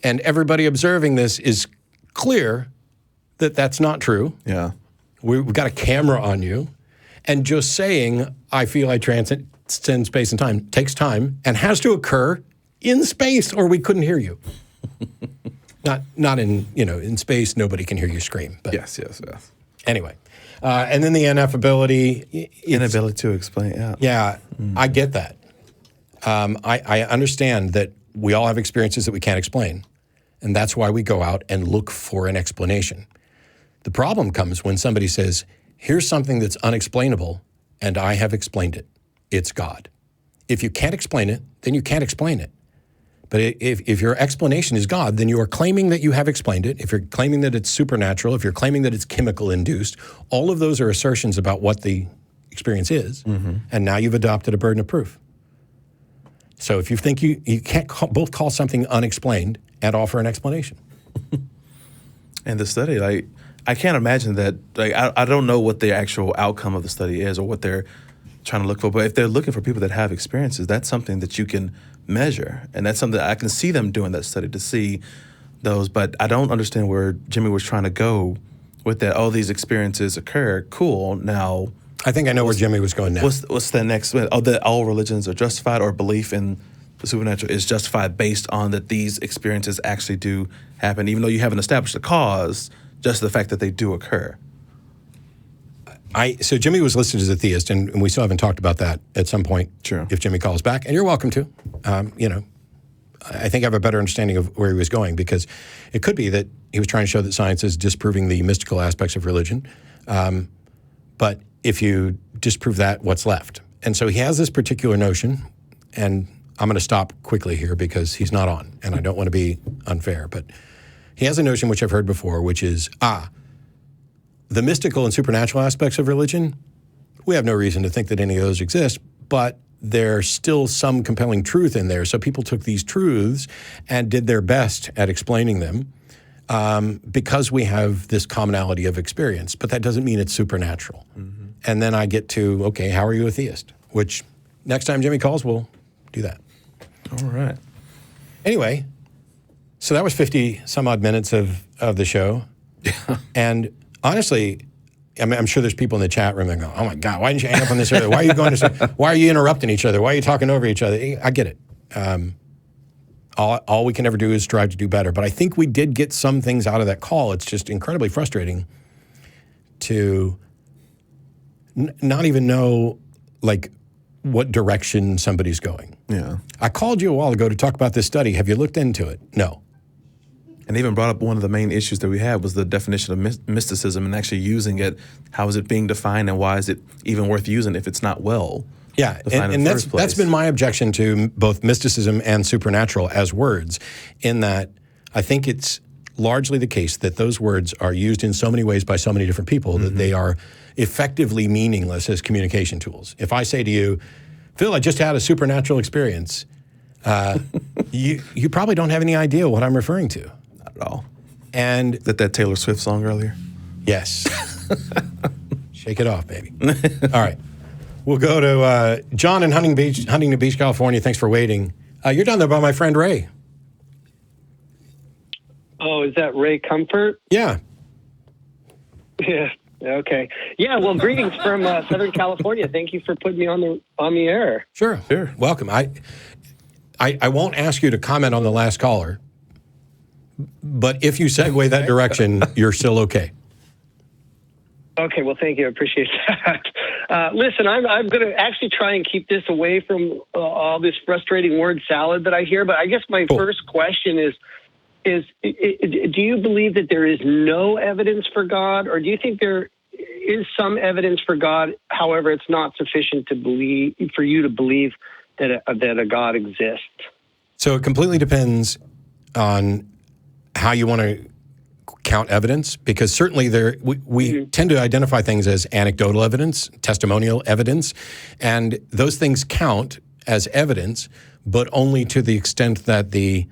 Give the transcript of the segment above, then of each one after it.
And everybody observing this is clear that that's not true. Yeah. We've got a camera on you. And just saying, I feel I transcend space and time takes time and has to occur in space or we couldn't hear you. Not in, in space, nobody can hear you scream. But Yes. anyway. And then the ineffability. Inability to explain, yeah. Yeah, I get that. I understand that we all have experiences that we can't explain. And that's why we go out and look for an explanation. The problem comes when somebody says, here's something that's unexplainable, and I have explained it. It's God. If you can't explain it, then you can't explain it. But if your explanation is God, then you are claiming that you have explained it. If you're claiming that it's supernatural, if you're claiming that it's chemical induced, all of those are assertions about what the experience is. Mm-hmm. And now you've adopted a burden of proof. So if you think you can't both call something unexplained and offer an explanation. And the study, I can't imagine that. I don't know what the actual outcome of the study is or what they're trying to look for. But if they're looking for people that have experiences, that's something that you can measure. And that's something that I can see them doing that study to see those. But I don't understand where Jimmy was trying to go with that. Oh, these experiences occur. Cool. Now, I think I know where Jimmy was going now. What's the next? Oh, that all religions are justified, or belief in the supernatural is justified based on that these experiences actually do happen, even though you haven't established a cause, just the fact that they do occur. So Jimmy was listed as a theist, and we still haven't talked about that at some point. Sure. If Jimmy calls back, and you're welcome to. I think I have a better understanding of where he was going, because it could be that he was trying to show that science is disproving the mystical aspects of religion. But if you disprove that, what's left? And so he has this particular notion, and I'm going to stop quickly here because he's not on, and I don't want to be unfair. But he has a notion which I've heard before, which is, the mystical and supernatural aspects of religion, we have no reason to think that any of those exist, but there's still some compelling truth in there. So people took these truths and did their best at explaining them because we have this commonality of experience. But that doesn't mean it's supernatural. Mm-hmm. And then I get to, okay, how are you a theist? Which next time Jimmy calls, we'll do that. All right. Anyway, so that was 50 some odd minutes of the show. And honestly, I mean, I'm sure there's people in the chat room that go, oh my God, why didn't you hang up on this earlier? Why are you going to say, why are you interrupting each other? Why are you talking over each other? I get it. All we can ever do is strive to do better. But I think we did get some things out of that call. It's just incredibly frustrating to not even know, like, what direction somebody's going. Yeah. I called you a while ago to talk about this study. Have you looked into it? No. And even brought up one of the main issues that we had was the definition of mysticism and actually using it. How is it being defined, and why is it even worth using if it's not well defined in the first place? That's been my objection to both mysticism and supernatural as words, in that I think it's largely the case that those words are used in so many ways by so many different people that they are effectively meaningless as communication tools. If I say to you, Phil, I just had a supernatural experience, you probably don't have any idea what I'm referring to. Not at all. And that Taylor Swift song earlier? Yes. Shake it off, baby. All right. We'll go to John in Huntington Beach, California. Thanks for waiting. You're down there by my friend Ray. Oh, is that Ray Comfort? Yeah. Yeah. Okay. Yeah. Well, greetings from Southern California. Thank you for putting me on the air. Sure. Welcome. I won't ask you to comment on the last caller, but if you segue that direction, you're still okay. Okay. Well, thank you. I appreciate that. Listen, I'm going to actually try and keep this away from all this frustrating word salad that I hear. But I guess my first question is do you believe that there is no evidence for God, or do you think there is some evidence for God? However, it's not sufficient for you to believe that a God exists. So it completely depends on how you want to count evidence, because certainly we tend to identify things as anecdotal evidence, testimonial evidence, and those things count as evidence, but only to the extent that they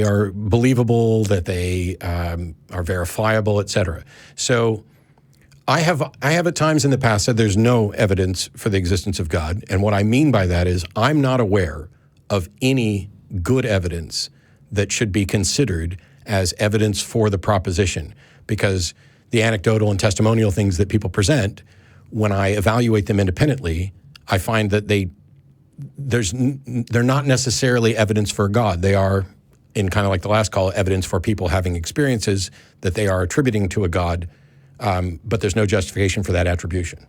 are believable, that they are verifiable, et cetera. So I have at times in the past said there's no evidence for the existence of God, and what I mean by that is I'm not aware of any good evidence that should be considered as evidence for the proposition, because the anecdotal and testimonial things that people present, when I evaluate them independently, I find that they're not necessarily evidence for God. They are, in kind of like the last call, evidence for people having experiences that they are attributing to a God, but there's no justification for that attribution.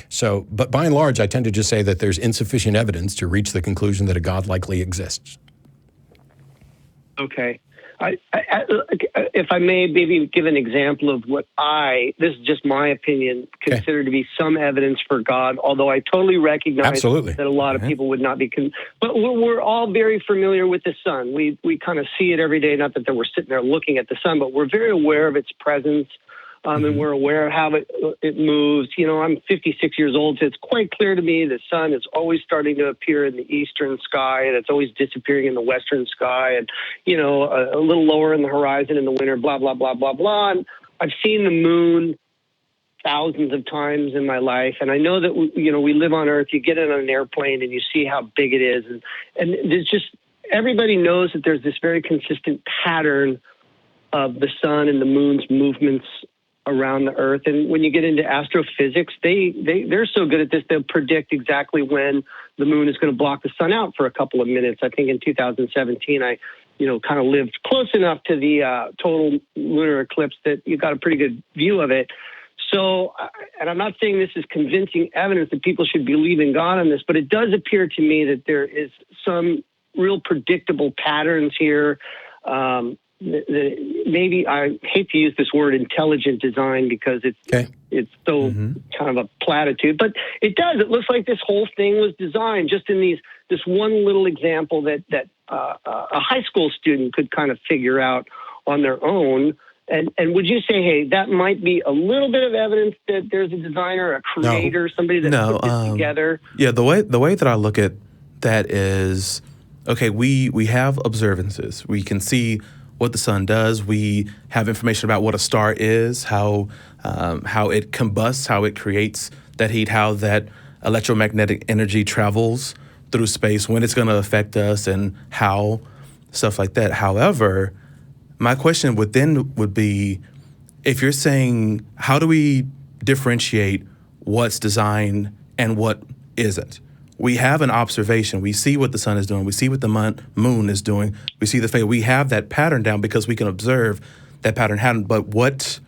So, but by and large, I tend to just say that there's insufficient evidence to reach the conclusion that a God likely exists. Okay. If I may maybe give an example of what this is just my opinion, consider to be some evidence for God, although I totally recognize that a lot of people would not be. But we're all very familiar with the sun. We kind of see it every day, not that we're sitting there looking at the sun, but we're very aware of its presence. And we're aware of how it moves. You know, I'm 56 years old, so it's quite clear to me the sun is always starting to appear in the eastern sky, and it's always disappearing in the western sky, and, you know, a little lower in the horizon in the winter, blah, blah, blah, blah, blah. And I've seen the moon thousands of times in my life, and I know that, we live on Earth. You get in an airplane, and you see how big it is. And there's just, everybody knows that there's this very consistent pattern of the sun and the moon's movements around the Earth. And when you get into astrophysics, they're so good at this, they'll predict exactly when the moon is going to block the sun out for a couple of minutes. I think in 2017, I kind of lived close enough to the total lunar eclipse that you got a pretty good view of it. So, and I'm not saying this is convincing evidence that people should believe in God on this, but it does appear to me that there is some real predictable patterns here. Maybe I hate to use this word intelligent design because it's so kind of a platitude, but it does. It looks like this whole thing was designed just in this one little example that a high school student could kind of figure out on their own. And would you say, hey, that might be a little bit of evidence that there's a designer, a creator, somebody that put this together? Yeah, the way that I look at that is, okay, we have observances. We can see what the sun does. We have information about what a star is, how it combusts, how it creates that heat, how that electromagnetic energy travels through space, when it's going to affect us, and how stuff like that. However, my question would be, if you're saying, how do we differentiate what's designed and what isn't? We have an observation. We see what the sun is doing. We see what the moon is doing. We see the phase. We have that pattern down because we can observe that pattern. But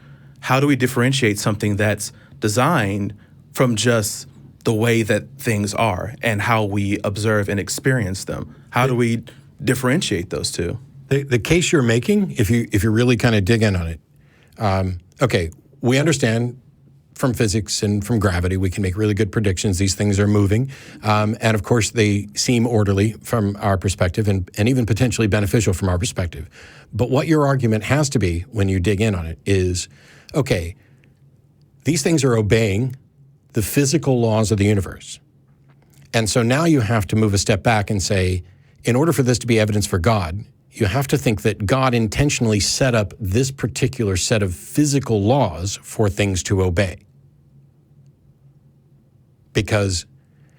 how do we differentiate something that's designed from just the way that things are and how we observe and experience them? How do we differentiate those two? The case you're making, if you really kind of dig in on it, okay, we understand from physics and from gravity, we can make really good predictions. These things are moving. And of course, they seem orderly from our perspective and even potentially beneficial from our perspective. But what your argument has to be when you dig in on it is, okay, these things are obeying the physical laws of the universe. And so now you have to move a step back and say, in order for this to be evidence for God, you have to think that God intentionally set up this particular set of physical laws for things to obey. Because,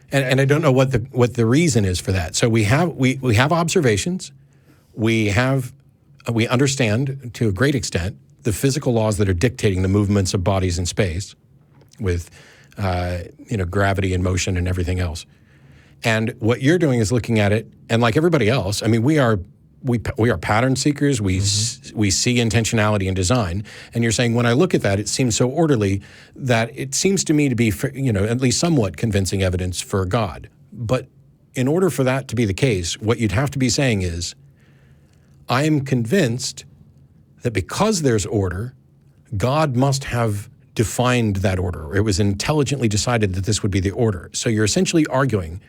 and I don't know what the reason is for that. So we have observations, we understand to a great extent the physical laws that are dictating the movements of bodies in space, with gravity and motion and everything else. And what you're doing is looking at it, and like everybody else, I mean, we are pattern seekers. We see intentionality in design. And you're saying, when I look at that, it seems so orderly that it seems to me to be, at least somewhat convincing evidence for God. But in order for that to be the case, what you'd have to be saying is, I am convinced that because there's order, God must have defined that order. It was intelligently decided that this would be the order. So you're essentially arguing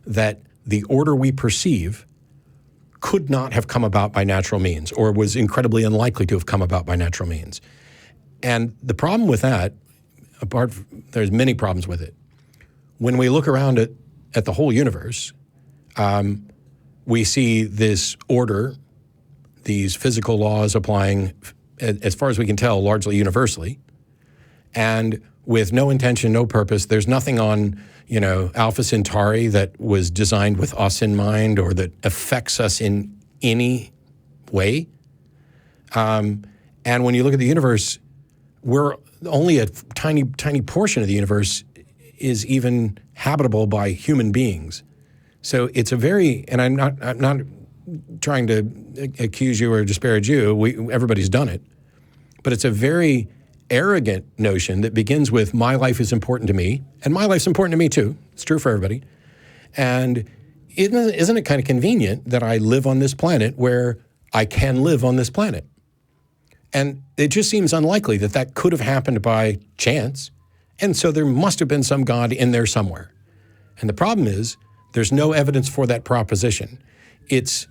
that the order we perceive could not have come about by natural means, or was incredibly unlikely to have come about by natural means. And the problem with that, there's many problems with it. When we look around at the whole universe, we see this order, these physical laws applying, as far as we can tell, largely universally, and with no intention, no purpose. There's nothing on Alpha Centauri that was designed with us in mind, or that affects us in any way. And when you look at the universe, we're only a tiny, tiny portion of the universe is even habitable by human beings. So it's a very, and I'm not trying to accuse you or disparage you. Everybody's done it, but it's a very arrogant notion that begins with my life is important to me, and my life's important to me too. It's true for everybody. And isn't it kind of convenient that I live on this planet where I can live on this planet? And it just seems unlikely that that could have happened by chance. And so there must have been some God in there somewhere. And the problem is there's no evidence for that proposition. It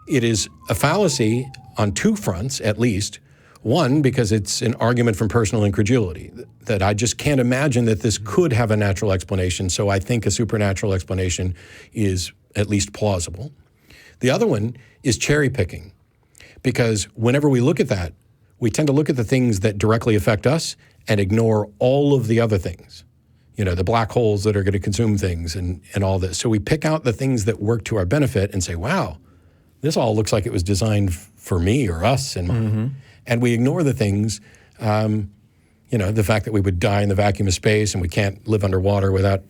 is a fallacy on two fronts, at least. One, because it's an argument from personal incredulity, that I just can't imagine that this could have a natural explanation, so I think a supernatural explanation is at least plausible. The other one is cherry picking, because whenever we look at that, we tend to look at the things that directly affect us and ignore all of the other things. You know, the black holes that are going to consume things and all this. So we pick out the things that work to our benefit and say, wow, this all looks like it was designed for me or us and mine. And we ignore the things, the fact that we would die in the vacuum of space and we can't live underwater without,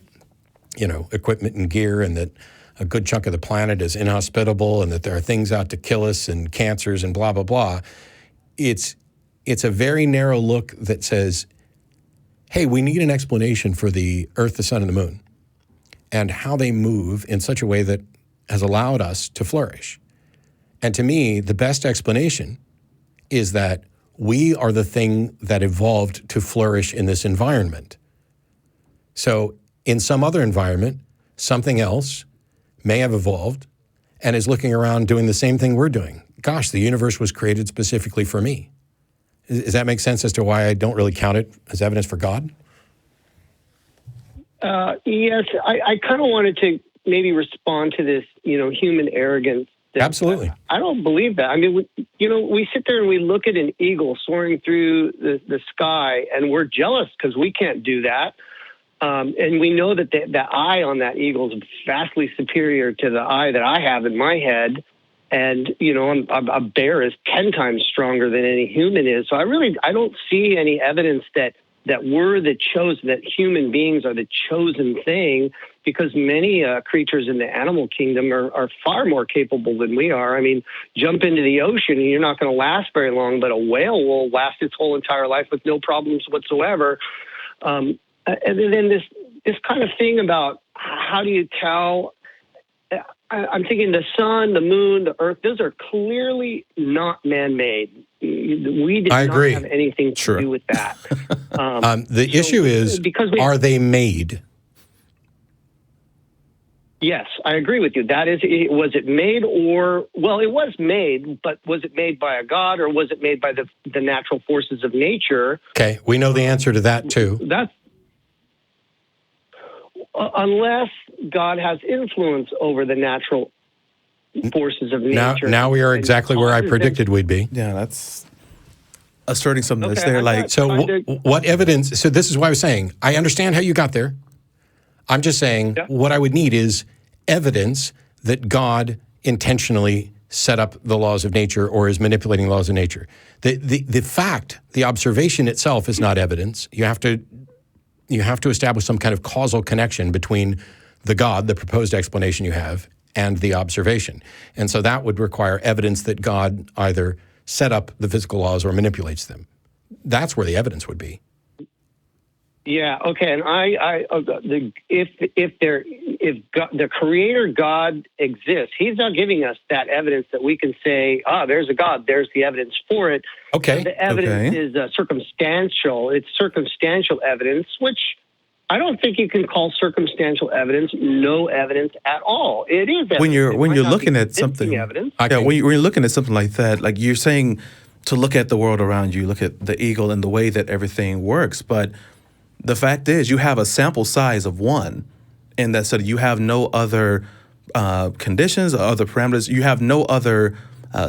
equipment and gear, and that a good chunk of the planet is inhospitable and that there are things out to kill us and cancers and blah, blah, blah. It's a very narrow look that says, hey, we need an explanation for the Earth, the sun, and the moon and how they move in such a way that has allowed us to flourish. And to me, the best explanation is that we are the thing that evolved to flourish in this environment. So in some other environment, something else may have evolved and is looking around doing the same thing we're doing. Gosh, the universe was created specifically for me. Does that make sense as to why I don't really count it as evidence for God? Yes, I kind of wanted to maybe respond to this, human arrogance. Absolutely. I don't believe that. I mean, we sit there and we look at an eagle soaring through the sky, and we're jealous because we can't do that. And we know that the eye on that eagle is vastly superior to the eye that I have in my head. And, a bear is 10 times stronger than any human is. So I don't see any evidence that we're the chosen, that human beings are the chosen thing, because many creatures in the animal kingdom are far more capable than we are. I mean, jump into the ocean and you're not going to last very long, but a whale will last its whole entire life with no problems whatsoever. And then this kind of thing about how do you tell? I'm thinking the sun, the moon, the earth, those are clearly not man-made. We did not have anything to do with that. The issue is, are they made? Yes, I agree with you. That is, was it made it was made, but was it made by a god or was it made by the natural forces of nature? Okay, we know the answer to that too. That's unless God has influence over the natural forces of nature. Now we are exactly where I predicted we'd be. Yeah, that's asserting something that's there. What evidence? So this is why I was saying, I understand how you got there. I'm just saying what I would need is evidence that God intentionally set up the laws of nature or is manipulating laws of nature. The fact, the observation itself is not evidence. You have to establish some kind of causal connection between the God, the proposed explanation you have, and the observation. And so that would require evidence that God either set up the physical laws or manipulates them. That's where the evidence would be. Yeah. Okay. And if the Creator God exists, He's not giving us that evidence that we can say, there's a God. There's the evidence for it. Okay. The evidence is circumstantial. It's circumstantial evidence, which I don't think you can call circumstantial evidence no evidence at all. It is evidence. When you're looking at something, when you're looking at something like that, like you're saying, to look at the world around you, look at the eagle and the way that everything works, but the fact is, you have a sample size of one in that study. You have no other conditions or other parameters. You have no other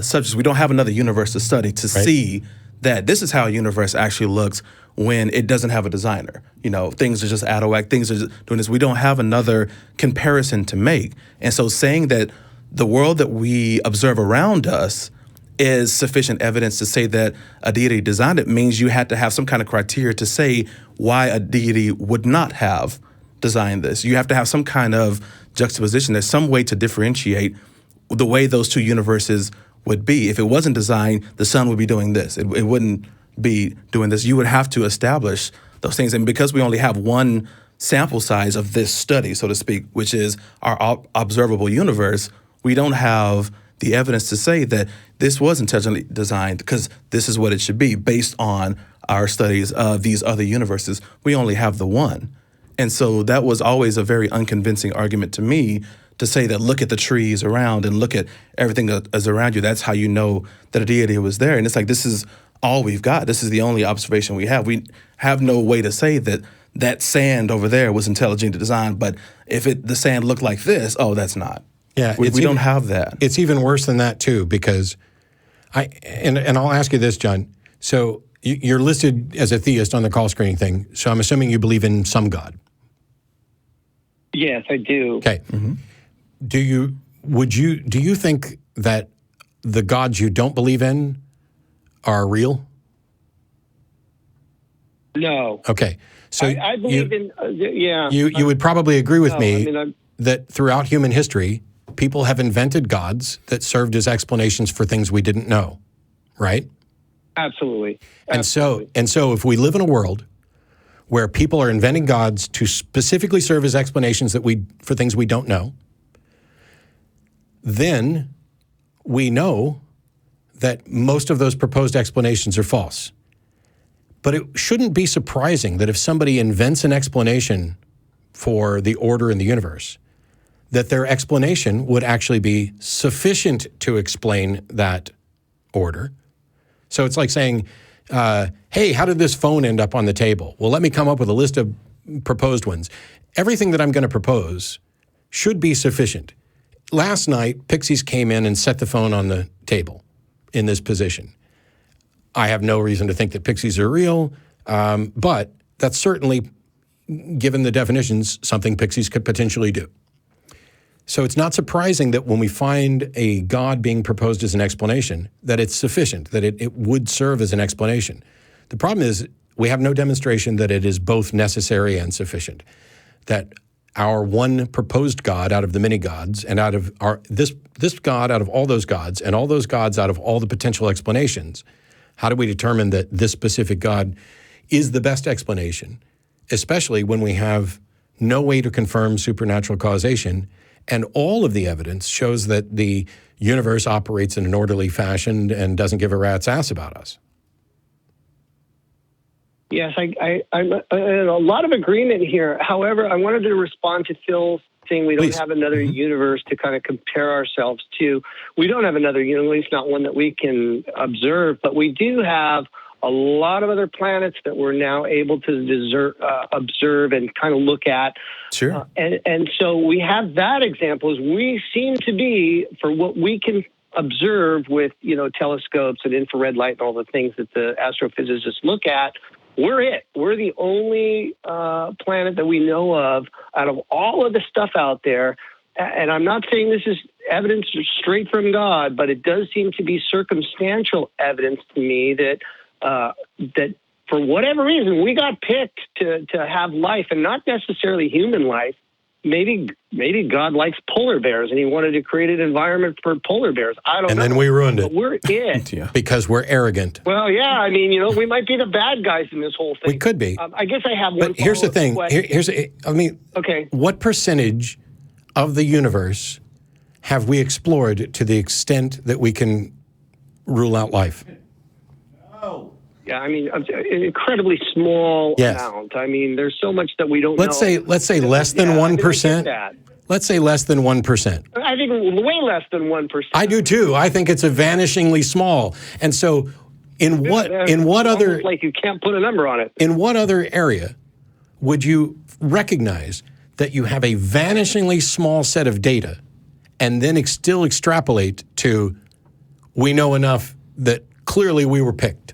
subjects. We don't have another universe to study to see that this is how a universe actually looks when it doesn't have a designer. Things are just out of whack. Things are just doing this. We don't have another comparison to make. And so saying that the world that we observe around us is sufficient evidence to say that a deity designed it, means you had to have some kind of criteria to say why a deity would not have designed this. You have to have some kind of juxtaposition. There's some way to differentiate the way those two universes would be. If it wasn't designed, the sun would be doing this. It wouldn't be doing this. You would have to establish those things. And because we only have one sample size of this study, so to speak, which is our observable universe, we don't have the evidence to say that this was intentionally designed because this is what it should be based on our studies of these other universes. We only have the one. And so that was always a very unconvincing argument to me, to say that look at the trees around and look at everything that is around you. That's how you know that a deity was there. And it's like, this is all we've got. This is the only observation we have. We have no way to say that that sand over there was intelligently designed, but if the sand looked like this, oh, that's not. Yeah, we don't have that. It's even worse than that too, because and I'll ask you this, John. So you're listed as a theist on the call screening thing. So I'm assuming you believe in some God. Yes, I do. Okay. Mm-hmm. Do you think that the gods you don't believe in are real? No. Okay. So I believe in yeah. You would probably agree with me I mean, that throughout human history, people have invented gods that served as explanations for things we didn't know, right? Absolutely. And so if we live in a world where people are inventing gods to specifically serve as explanations for things we don't know, then we know that most of those proposed explanations are false. But it shouldn't be surprising that if somebody invents an explanation for the order in the universe, that their explanation would actually be sufficient to explain that order. So it's like saying, hey, how did this phone end up on the table? Well, let me come up with a list of proposed ones. Everything that I'm going to propose should be sufficient. Last night, Pixies came in and set the phone on the table in this position. I have no reason to think that Pixies are real, but that's certainly, given the definitions, something Pixies could potentially do. So it's not surprising that when we find a God being proposed as an explanation, that it's sufficient, that it would serve as an explanation. The problem is we have no demonstration that it is both necessary and sufficient, that our one proposed God out of the many gods, and out of this God out of all those gods, and all those gods out of all the potential explanations, how do we determine that this specific God is the best explanation, especially when we have no way to confirm supernatural causation, and all of the evidence shows that the universe operates in an orderly fashion and doesn't give a rat's ass about us? Yes, I'm in a lot of agreement here. However, I wanted to respond to Phil's saying we don't have another universe to kind of compare ourselves to. We don't have another universe, at least not one that we can observe, but we do have a lot of other planets that we're now able to observe and kind of look at. Sure. And so we have that example. As we seem to be, for what we can observe with, telescopes and infrared light and all the things that the astrophysicists look at, we're it. We're the only planet that we know of out of all of the stuff out there. And I'm not saying this is evidence straight from God, but it does seem to be circumstantial evidence to me that that for whatever reason we got picked to have life, and not necessarily human life. Maybe God likes polar bears and he wanted to create an environment for polar bears. I don't know. And then we ruined it. But we're it. Yeah. Because we're arrogant. Well, yeah. I mean, we might be the bad guys in this whole thing. We could be. I guess I have one. But here's the thing. Okay. What percentage of the universe have we explored to the extent that we can rule out life? Yeah, I mean, an incredibly small amount. I mean, there's so much that we don't know. Let's say less than 1%. Let's say less than 1%. I think way less than 1%. I do too. I think it's a vanishingly small. And so, in what other, like you can't put a number on it. In what other area would you recognize that you have a vanishingly small set of data, and then still extrapolate to, we know enough that clearly we were picked?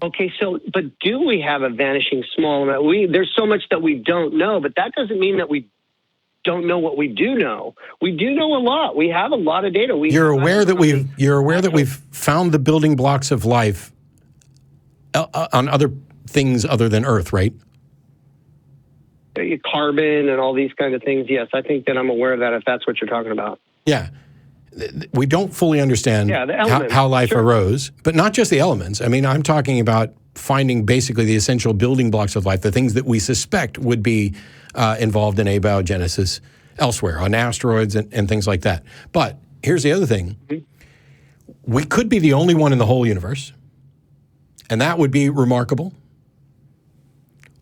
Okay, but do we have a vanishing small amount? There's so much that we don't know, but that doesn't mean that we don't know what we do know. We do know a lot. We have a lot of data. You're aware that we've found the building blocks of life on other things other than Earth, right? Carbon and all these kind of things. Yes, I think that I'm aware of that, if that's what you're talking about. Yeah. We don't fully understand how life arose, but not just the elements. I mean, I'm talking about finding basically the essential building blocks of life, the things that we suspect would be involved in abiogenesis elsewhere, on asteroids and things like that. But here's the other thing. We could be the only one in the whole universe, and that would be remarkable.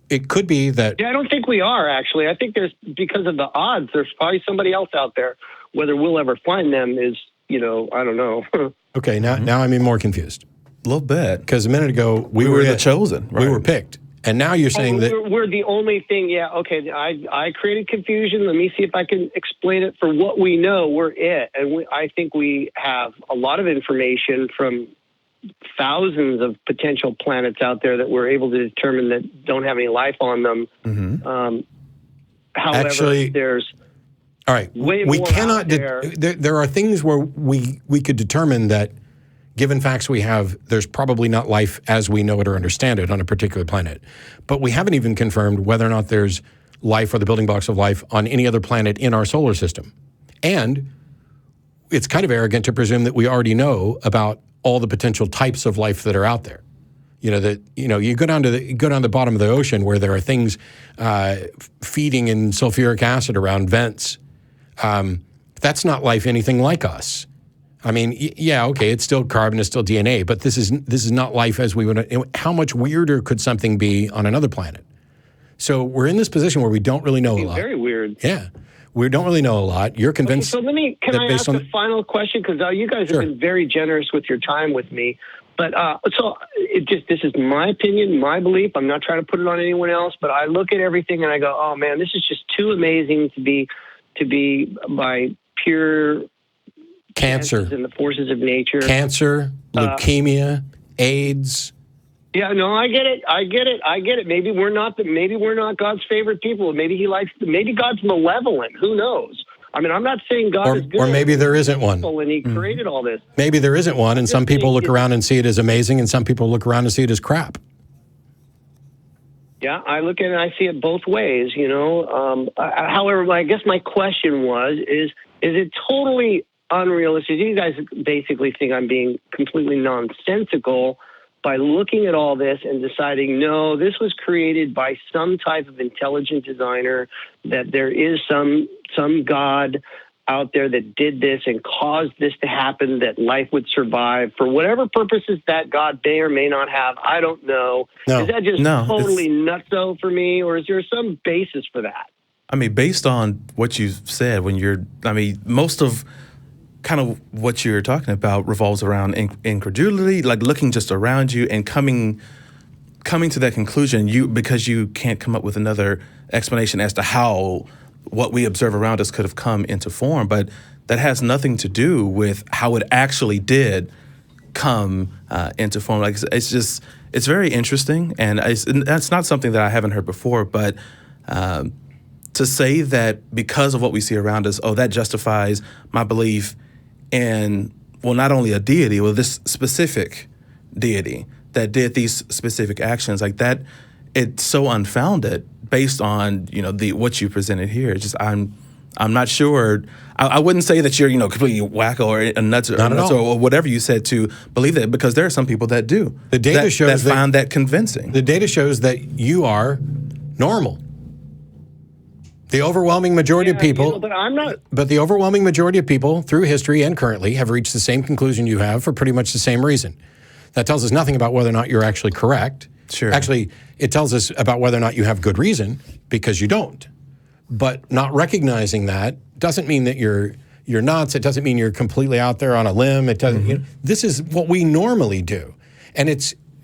It could be that... Yeah, I don't think we are, actually. I think because of the odds, there's probably somebody else out there. Whether we'll ever find them is, I don't know. Okay, now I'm even more confused. A little bit. Because a minute ago, we were the it. chosen. Right? We were picked. And now you're saying that... We're the only thing, yeah, okay, I created confusion. Let me see if I can explain it. For what we know, we're it. And I think we have a lot of information from thousands of potential planets out there that we're able to determine that don't have any life on them. However, actually, there's... All right, we cannot... There are things where we could determine that, given facts we have, there's probably not life as we know it or understand it on a particular planet. But we haven't even confirmed whether or not there's life or the building blocks of life on any other planet in our solar system. And it's kind of arrogant to presume that we already know about all the potential types of life that are out there. You go down to the bottom of the ocean where there are things feeding in sulfuric acid around vents. That's not life anything like us. I mean, yeah, okay, it's still carbon, it's still DNA, but this is not life as we would. How much weirder could something be on another planet? So we're in this position where we don't really know a lot. Very weird. Yeah, we don't really know a lot. You're convinced. Okay, so can I ask a final question? Because you guys have been very generous with your time with me. But this is my opinion, my belief. I'm not trying to put it on anyone else, but I look at everything and I go, oh man, this is just too amazing to be by pure cancer and the forces of nature. Cancer, leukemia, AIDS. Yeah, no, I get it. Maybe we're not God's favorite people. Maybe God's malevolent. Who knows? I mean, I'm not saying God is good. Or maybe there isn't one. And he created all this. Maybe there isn't one, and some people look around and see it as amazing, and some people look around and see it as crap. Yeah, I look at it and I see it both ways, however, I guess my question is it totally unrealistic? You guys basically think I'm being completely nonsensical by looking at all this and deciding, no, this was created by some type of intelligent designer, that there is some God out there that did this and caused this to happen, that life would survive for whatever purposes that God may or may not have. I don't know. No. Is that just totally nutso for me, or is there some basis for that? I mean, based on what you said, most of kind of what you're talking about revolves around incredulity, like looking just around you and coming to that conclusion because you can't come up with another explanation as to how what we observe around us could have come into form. But that has nothing to do with how it actually did come into form. Like, it's very interesting, and that's not something that I haven't heard before. But to say that because of what we see around us, that justifies my belief in, well, not only a deity, well, this specific deity that did these specific actions, like that, it's so unfounded based on what you presented here. It's just I'm not sure. I wouldn't say that you're completely wacko or nuts or whatever you said to believe that, because there are some people that do. The data shows that find that convincing. The data shows that you are normal. The overwhelming majority of people, but I'm not. But the overwhelming majority of people through history and currently have reached the same conclusion you have for pretty much the same reason. That tells us nothing about whether or not you're actually correct. Sure. Actually, it tells us about whether or not you have good reason, because you don't. But not recognizing that doesn't mean that you're nuts. It doesn't mean you're completely out there on a limb. It doesn't. This is what we normally do, and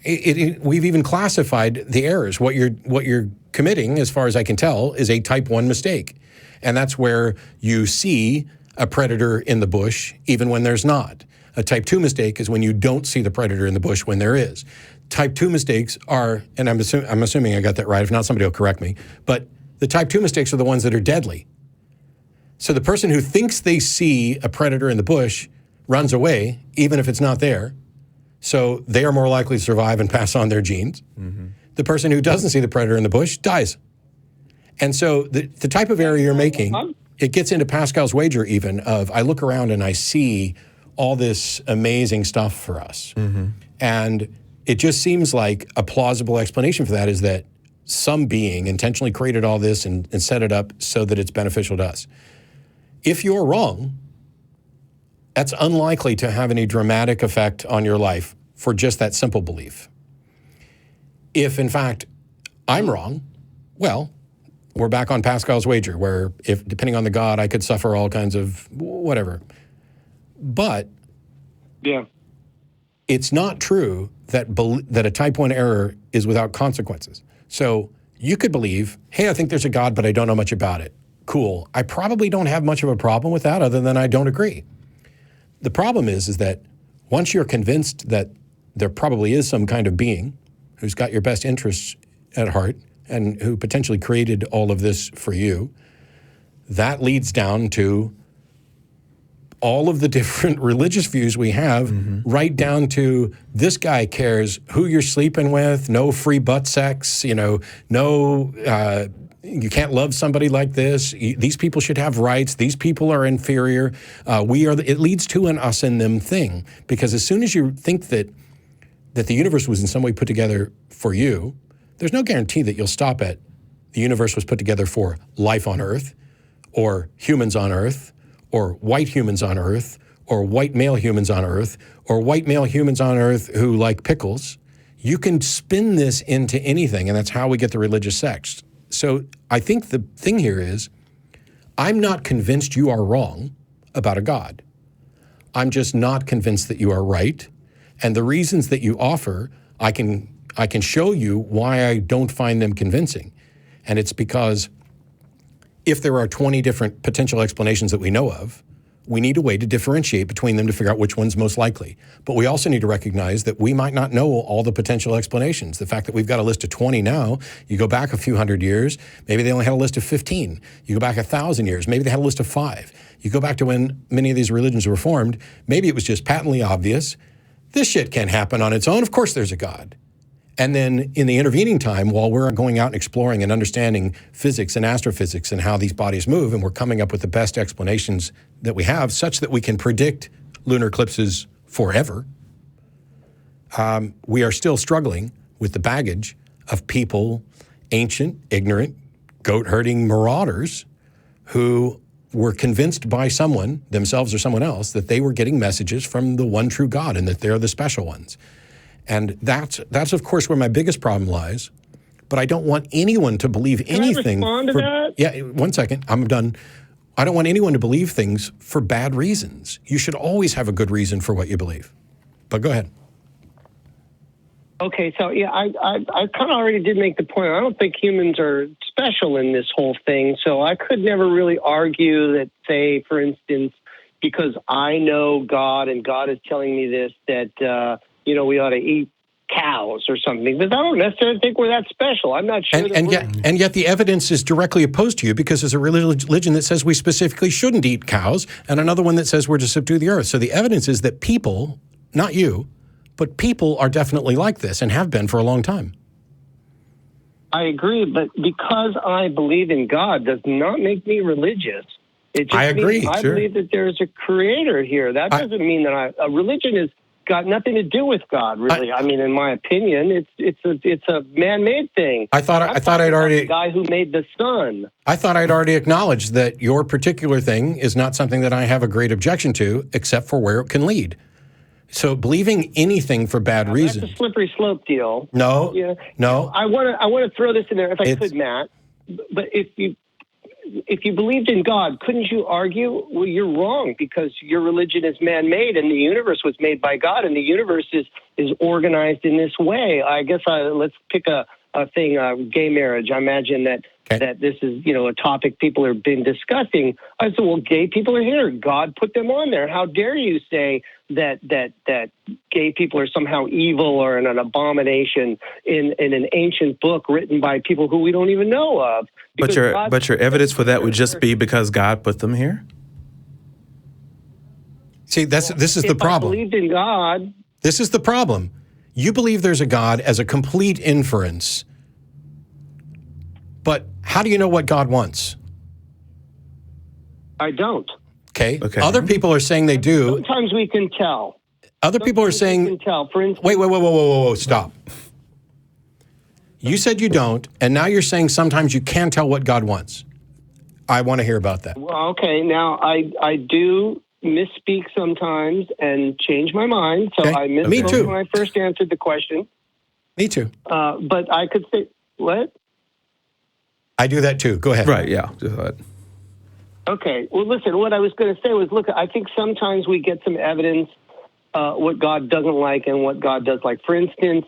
we've even classified the errors. What you're committing, as far as I can tell, is a type 1 mistake. And that's where you see a predator in the bush even when there's not. A type 2 mistake is when you don't see the predator in the bush when there is. Type 2 mistakes are, and I'm assuming I got that right. If not, somebody will correct me. But the type 2 mistakes are the ones that are deadly. So the person who thinks they see a predator in the bush runs away, even if it's not there. So they are more likely to survive and pass on their genes. Mm-hmm. The person who doesn't see the predator in the bush dies. And so the type of error you're making, it gets into Pascal's wager even of, I look around and I see all this amazing stuff for us. Mm-hmm. And it just seems like a plausible explanation for that is that some being intentionally created all this and set it up so that it's beneficial to us. If you're wrong, that's unlikely to have any dramatic effect on your life for just that simple belief. If, in fact, I'm wrong, well, we're back on Pascal's wager, where if, depending on the God, I could suffer all kinds of whatever. But it's not true that a type 1 error is without consequences. So you could believe, hey, I think there's a God, but I don't know much about it. Cool. I probably don't have much of a problem with that other than I don't agree. The problem is that once you're convinced that there probably is some kind of being who's got your best interests at heart and who potentially created all of this for you, that leads down to all of the different religious views we have, right down to this guy cares who you're sleeping with, no free butt sex, no, you can't love somebody like this. These people should have rights. These people are inferior. It leads to an us and them thing, because as soon as you think that the universe was in some way put together for you, there's no guarantee that you'll stop at the universe was put together for life on Earth, or humans on Earth, or white humans on Earth, or white male humans on Earth, or white male humans on Earth who like pickles. You can spin this into anything, and that's how we get the religious sects. So I think the thing here is, I'm not convinced you are wrong about a God. I'm just not convinced that you are right. And the reasons that you offer, I can show you why I don't find them convincing. And it's because if there are 20 different potential explanations that we know of, we need a way to differentiate between them to figure out which one's most likely. But we also need to recognize that we might not know all the potential explanations. The fact that we've got a list of 20 now, you go back a few hundred years, maybe they only had a list of 15. You go back 1,000 years, maybe they had a list of 5. You go back to when many of these religions were formed, maybe it was just patently obvious, this shit can't happen on its own, of course there's a God. And then in the intervening time, while we're going out and exploring and understanding physics and astrophysics and how these bodies move, and we're coming up with the best explanations that we have, such that we can predict lunar eclipses forever, we are still struggling with the baggage of people, ancient, ignorant, goat-herding marauders who were convinced by someone, themselves or someone else, that they were getting messages from the one true God and that they're the special ones. And that's of course where my biggest problem lies. But I don't want anyone to believe anything. Can I respond to that? Yeah, 1 second, I'm done. I don't want anyone to believe things for bad reasons. You should always have a good reason for what you believe. But go ahead. Okay, so yeah, I kind of already did make the point. I don't think humans are special in this whole thing. So I could never really argue that, say, for instance, because I know God and God is telling me this, that we ought to eat cows or something. But I don't necessarily think we're that special. I'm not sure. And yet the evidence is directly opposed to you, because there's a religion that says we specifically shouldn't eat cows, and another one that says we're to subdue the earth. So the evidence is that people, not you, but people are definitely like this and have been for a long time. I agree, but because I believe in God does not make me religious. It just I agree. means I believe that there's a creator here. That doesn't mean that a religion has got nothing to do with God, really. I mean, in my opinion, it's a man-made thing. I thought I'd already the guy who made the sun. I thought I'd already acknowledged that your particular thing is not something that I have a great objection to, except for where it can lead. So believing anything for bad reasons. That's a slippery slope deal. No. I want to throw this in there if I could, Matt. But if you believed in God, couldn't you argue, well, you're wrong because your religion is man-made and the universe was made by God and the universe is organized in this way? I guess let's pick a thing, gay marriage. I imagine that this is, a topic people have been discussing. I said, well, gay people are here. God put them on there. How dare you say that gay people are somehow evil or an abomination in an ancient book written by people who we don't even know of? But your evidence for that would just be because God put them here? See, this is the problem. I believed in God. This is the problem. You believe there's a God as a complete inference. But how do you know what God wants? I don't. Okay. Other people are saying they do. Sometimes we can tell. Other people are saying. We can tell. For instance, wait, stop. You said you don't, and now you're saying sometimes you can tell what God wants. I want to hear about that. Well, okay. Now, I do misspeak sometimes and change my mind. So I misspoke when I first answered the question. Me too. But I could say, what? I do that too. Go ahead. Right, yeah. Go ahead. Okay. Well, listen, what I was going to say was, look, I think sometimes we get some evidence what God doesn't like and what God does like. For instance,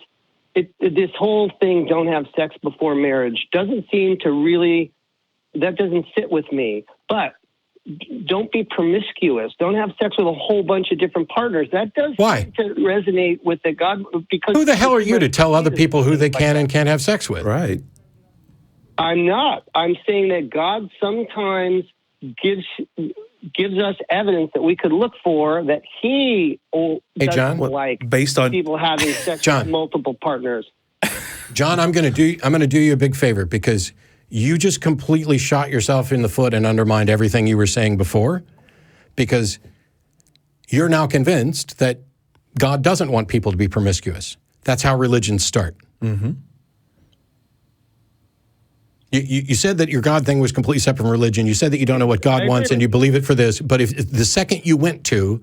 this whole thing, don't have sex before marriage, doesn't seem to really, that doesn't sit with me. But don't be promiscuous. Don't have sex with a whole bunch of different partners. That does seem to resonate with the God. Because who the hell are you to tell other people who they can and can't have sex with? Right. I'm not. I'm saying that God sometimes gives us evidence that we could look for that He doesn't like based on people having sex with multiple partners. John, I'm going to do you a big favor because you just completely shot yourself in the foot and undermined everything you were saying before, because you're now convinced that God doesn't want people to be promiscuous. That's how religions start. Mm-hmm. You said that your God thing was completely separate from religion. You said that you don't know what God wants and you believe it for this. But if the second you went to,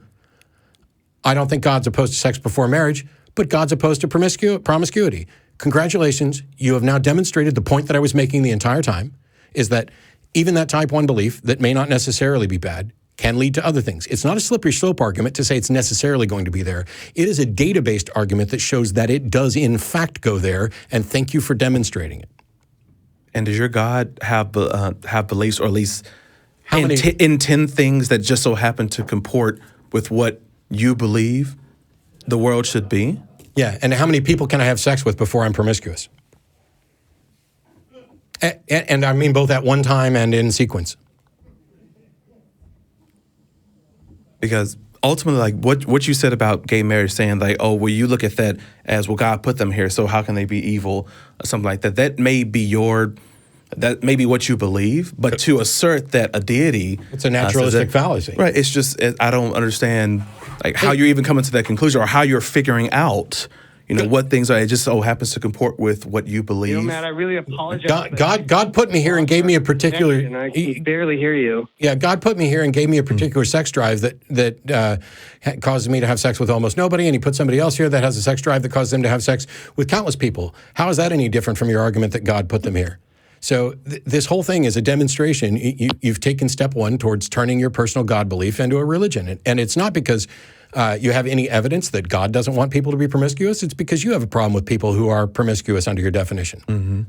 I don't think God's opposed to sex before marriage, but God's opposed to promiscuity. Congratulations. You have now demonstrated the point that I was making the entire time, is that even that type 1 belief that may not necessarily be bad can lead to other things. It's not a slippery slope argument to say it's necessarily going to be there. It is a data-based argument that shows that it does in fact go there, and thank you for demonstrating it. And does your God have beliefs, or at least intend things that just so happen to comport with what you believe the world should be? Yeah, and how many people can I have sex with before I'm promiscuous? And I mean both at one time and in sequence. Because ultimately, like what you said about gay marriage, saying like, oh, well, you look at that as, well, God put them here, so how can they be evil, or something like that. That may be what you believe, but to assert that a deity, it's a naturalistic fallacy, right? It's just I don't understand like how you're even coming to that conclusion, or how you're figuring out, what things are. It just so happens to comport with what you believe. Matt, I really apologize. God put me here and gave me a particular. I can barely hear you. Yeah, God put me here and gave me a particular sex drive that causes me to have sex with almost nobody, and He put somebody else here that has a sex drive that causes them to have sex with countless people. How is that any different from your argument that God put them here? So this whole thing is a demonstration. You've taken step 1 towards turning your personal God belief into a religion. And it's not because you have any evidence that God doesn't want people to be promiscuous. It's because you have a problem with people who are promiscuous under your definition. Mm-hmm.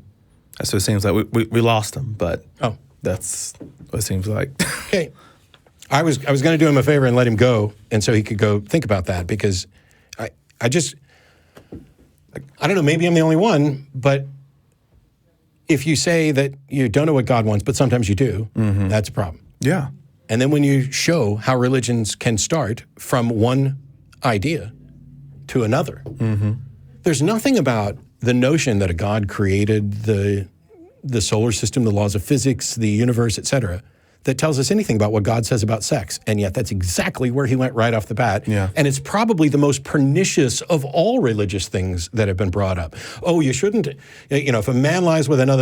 So it seems like we lost him, but that's what it seems like. Okay. I was going to do him a favor and let him go, and so he could go think about that, because I don't know, maybe I'm the only one, but if you say that you don't know what God wants, but sometimes you do, that's a problem. Yeah. And then when you show how religions can start from one idea to another, there's nothing about the notion that a God created the solar system, the laws of physics, the universe, etc., that tells us anything about what God says about sex. And yet that's exactly where He went right off the bat. Yeah. And it's probably the most pernicious of all religious things that have been brought up. Oh, you shouldn't, if a man lies with another